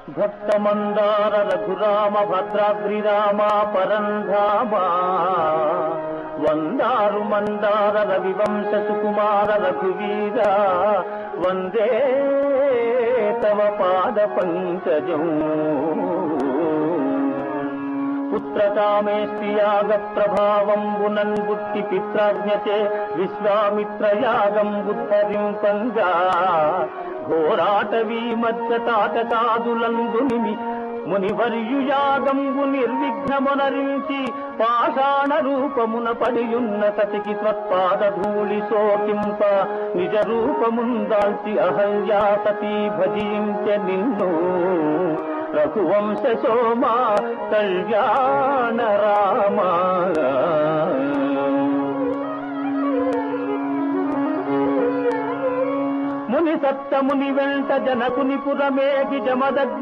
భక్తమందార రఘురామ భద్రాద్రిరామ పరంధామా వందారు మందార రవివంశ సుకుమార రఘువీర వందే తవ పాద పంకజం పుత్రకామేష్టియాగ ప్రభావంబునన్ బుట్టి పిత్రాజ్ఞచే విశ్వామిత్రయాగం బుద్ధరింపంగా ఘోరాటవీ మధ్య తాటకాదులందునిమి మునివర్యుయాగంబు నిర్విఘ్నమునరించి పాషాణ రూపమున పడియున్న సతికి త్వత్పాద ధూళి సోకింప నిజ రూపముందాల్చి అహల్యా సతీ భజించె నిన్ను రఘువంశ సోమా కళ్యాణ రామా ముని సప్తముని వెంట జనకుని పురమేగి జమదగ్ని